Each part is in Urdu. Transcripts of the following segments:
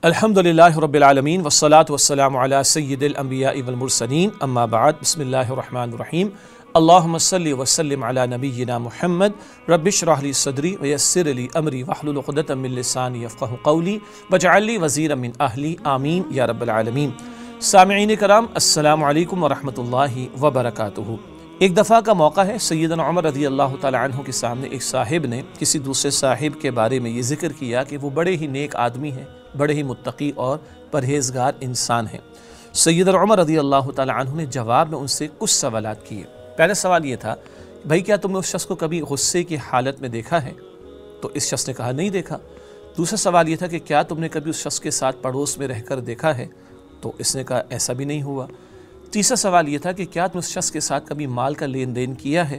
الحمدللہ رب العالمین والصلاة والسلام علی سید الانبیاء والمرسلین اما بعد بسم اللہ الرحمن الرحیم اللہم صلی وسلم علی نبینا محمد رب اشرح لی صدری ویسر لی امری واحلل عقدۃ من لسانی یفقہوا قولی واجعل لی وزیرا من اہلی آمین یا رب العالمین۔ سامعین کرام السلام علیکم ورحمۃ اللہ وبرکاتہ۔ ایک دفعہ کا موقع ہے، سیدنا عمر رضی اللہ تعالی عنہ کے سامنے ایک صاحب نے کسی دوسرے صاحب کے بارے میں یہ ذکر کیا کہ وہ بڑے ہی نیک آدمی ہیں، بڑے ہی متقی اور پرہیزگار انسان ہیں۔ سیدنا عمر رضی اللہ تعالی عنہ نے جواب میں ان سے کچھ سوالات کیے۔ پہلا سوال یہ تھا، بھائی کیا تم نے اس شخص کو کبھی غصے کی حالت میں دیکھا ہے؟ تو اس شخص نے کہا نہیں دیکھا۔ دوسرا سوال یہ تھا کہ کیا تم نے کبھی اس شخص کے ساتھ پڑوس میں رہ کر دیکھا ہے؟ تو اس نے کہا ایسا بھی نہیں ہوا۔ تیسرا سوال یہ تھا کہ کیا تم اس شخص کے ساتھ کبھی مال کا لین دین کیا ہے؟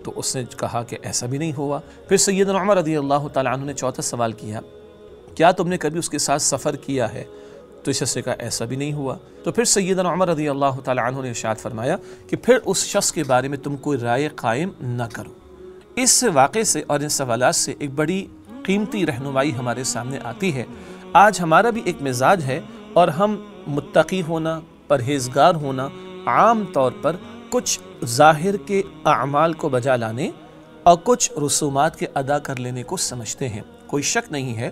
تو اس نے کہا کہ ایسا بھی نہیں ہوا۔ پھر سیدنا عمر رضی اللہ تعالی عنہ نے چوتھا سوال کیا، کیا تم نے کبھی اس کے ساتھ سفر کیا ہے؟ تو اس شخص نے کہا ایسا بھی نہیں ہوا۔ تو پھر سیدنا عمر رضی اللہ تعالی عنہ نے ارشاد فرمایا کہ پھر اس شخص کے بارے میں تم کوئی رائے قائم نہ کرو۔ اس واقعے سے اور ان سوالات سے ایک بڑی قیمتی رہنمائی ہمارے سامنے آتی ہے۔ آج ہمارا بھی ایک مزاج ہے اور ہم متقی ہونا، پرہیزگار ہونا عام طور پر کچھ ظاہر کے اعمال کو بجا لانے اور کچھ رسومات کے ادا کر لینے کو سمجھتے ہیں۔ کوئی شک نہیں ہے،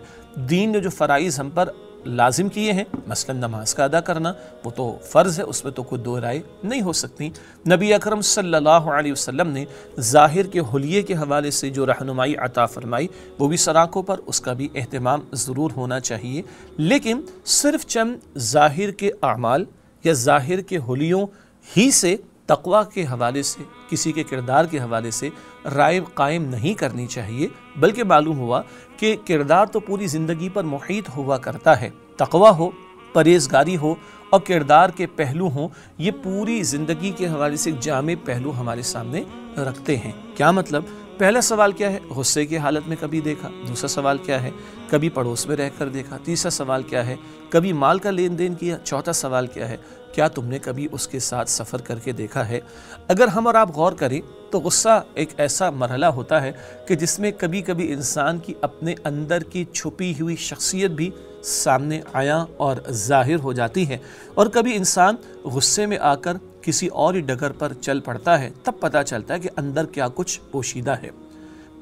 دین نے جو فرائض ہم پر لازم کیے ہیں، مثلا نماز کا ادا کرنا، وہ تو فرض ہے، اس میں تو کوئی دو رائے نہیں ہو سکتی۔ نبی اکرم صلی اللہ علیہ وسلم نے ظاہر کے حلیے کے حوالے سے جو رہنمائی عطا فرمائی، وہ بھی سراکوں پر اس کا بھی اہتمام ضرور ہونا چاہیے، لیکن صرف چند ظاہر کے اعمال یا ظاہر کے حلیوں ہی سے تقویٰ کے حوالے سے، کسی کے کردار کے حوالے سے رائے قائم نہیں کرنی چاہیے، بلکہ معلوم ہوا کہ کردار تو پوری زندگی پر محیط ہوا کرتا ہے۔ تقویٰ ہو، پرہیزگاری ہو اور کردار کے پہلو ہوں، یہ پوری زندگی کے حوالے سے ایک جامع پہلو ہمارے سامنے رکھتے ہیں۔ کیا مطلب؟ پہلا سوال کیا ہے؟ غصے کی حالت میں کبھی دیکھا۔ دوسرا سوال کیا ہے؟ کبھی پڑوس میں رہ کر دیکھا۔ تیسرا سوال کیا ہے؟ کبھی مال کا لین دین کیا۔ چوتھا سوال کیا ہے؟ کیا تم نے کبھی اس کے ساتھ سفر کر کے دیکھا ہے؟ اگر ہم اور آپ غور کریں تو غصہ ایک ایسا مرحلہ ہوتا ہے کہ جس میں کبھی کبھی انسان کی اپنے اندر کی چھپی ہوئی شخصیت بھی سامنے عیاں اور ظاہر ہو جاتی ہے، اور کبھی انسان غصے میں آ کر کسی اور ہی ڈگر پر چل پڑتا ہے، تب پتہ چلتا ہے کہ اندر کیا کچھ پوشیدہ ہے۔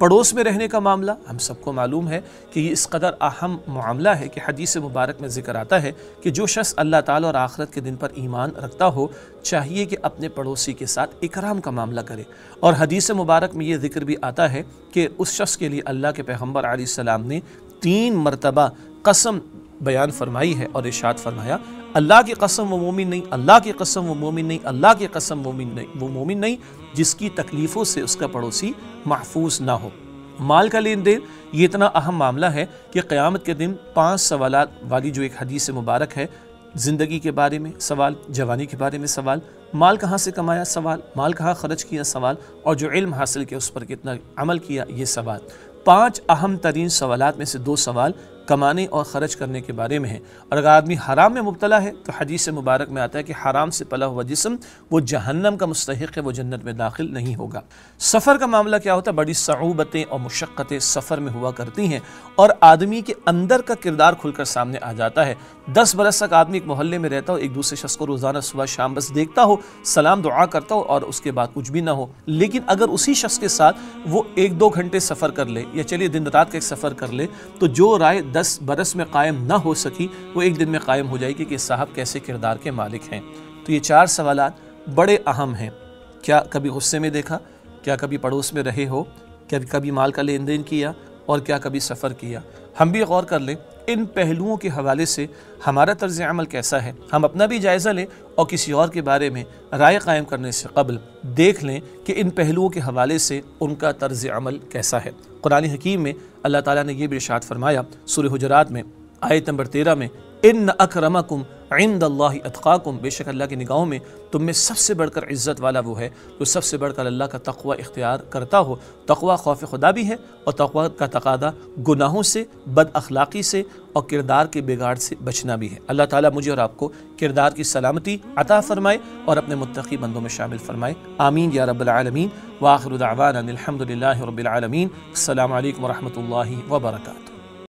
پڑوس میں رہنے کا معاملہ ہم سب کو معلوم ہے کہ یہ اس قدر اہم معاملہ ہے کہ حدیث مبارک میں ذکر آتا ہے کہ جو شخص اللہ تعالیٰ اور آخرت کے دن پر ایمان رکھتا ہو، چاہیے کہ اپنے پڑوسی کے ساتھ اکرام کا معاملہ کرے۔ اور حدیث مبارک میں یہ ذکر بھی آتا ہے کہ اس شخص کے لیے اللہ کے پیغمبر علیہ السلام نے 3 مرتبہ قسم بیان فرمائی ہے اور ارشاد فرمایا، اللہ کی قسم وہ مومن نہیں، اللہ کی قسم وہ مومن نہیں، اللہ کی قسم وہ مومن نہیں جس کی تکلیفوں سے اس کا پڑوسی محفوظ نہ ہو۔ مال کا لین دین یہ اتنا اہم معاملہ ہے کہ قیامت کے دن 5 سوالات والی جو ایک حدیث مبارک ہے، زندگی کے بارے میں سوال، جوانی کے بارے میں سوال، مال کہاں سے کمایا سوال، مال کہاں خرچ کیا سوال، اور جو علم حاصل کیا اس پر کتنا عمل کیا یہ سوال۔ 5 اہم ترین سوالات میں سے 2 سوال کمانے اور خرچ کرنے کے بارے میں ہے، اور اگر آدمی حرام میں مبتلا ہے تو حدیث مبارک میں آتا ہے کہ حرام سے پلا ہوا جسم وہ جہنم کا مستحق ہے، وہ جنت میں داخل نہیں ہوگا۔ سفر کا معاملہ کیا ہوتا ہے؟ بڑی صعوبتیں اور مشقتیں سفر میں ہوا کرتی ہیں، اور آدمی کے اندر کا کردار کھل کر سامنے آ جاتا ہے۔ 10 برس تک آدمی ایک محلے میں رہتا ہو، ایک دوسرے شخص کو روزانہ صبح شام بس دیکھتا ہو، سلام دعا کرتا ہو، اور اس کے بعد کچھ بھی نہ ہو، لیکن اگر اسی شخص کے ساتھ وہ 1-2 گھنٹے سفر کر لے، یا چلیے دن رات کا ایک سفر کر لے، تو جو رائے 10 برس میں قائم نہ ہو سکی وہ ایک دن میں قائم ہو جائے گی کہ صاحب کیسے کردار کے مالک ہیں۔ تو یہ 4 سوالات بڑے اہم ہیں۔ کیا کبھی غصے میں دیکھا؟ کیا کبھی پڑوس میں رہے ہو؟ کیا کبھی مال کا لین دین کیا؟ اور کیا کبھی سفر کیا؟ ہم بھی غور کر لیں ان پہلوؤں کے حوالے سے ہمارا طرز عمل کیسا ہے، ہم اپنا بھی جائزہ لیں اور کسی اور کے بارے میں رائے قائم کرنے سے قبل دیکھ لیں کہ ان پہلوؤں کے حوالے سے ان کا طرز عمل کیسا ہے۔ قرآن حکیم میں اللہ تعالیٰ نے یہ بھی ارشاد فرمایا سورہ حجرات میں آیت نمبر 13 میں، ان اکرمکم عند اللہ اتقاکم، بے شک اللہ کی نگاہوں میں تم میں سب سے بڑھ کر عزت والا وہ ہے جو سب سے بڑھ کر اللہ کا تقوی اختیار کرتا ہو۔ تقوی خوف خدا بھی ہے، اور تقوی کا تقاضا گناہوں سے، بد اخلاقی سے اور کردار کے بگاڑ سے بچنا بھی ہے۔ اللہ تعالیٰ مجھے اور آپ کو کردار کی سلامتی عطا فرمائے اور اپنے متقی بندوں میں شامل فرمائے، آمین یا رب العالمین۔ وآخر دعوانا الحمدللہ رب العالمین۔ السلام علیکم ورحمۃ اللہ وبرکاتہ۔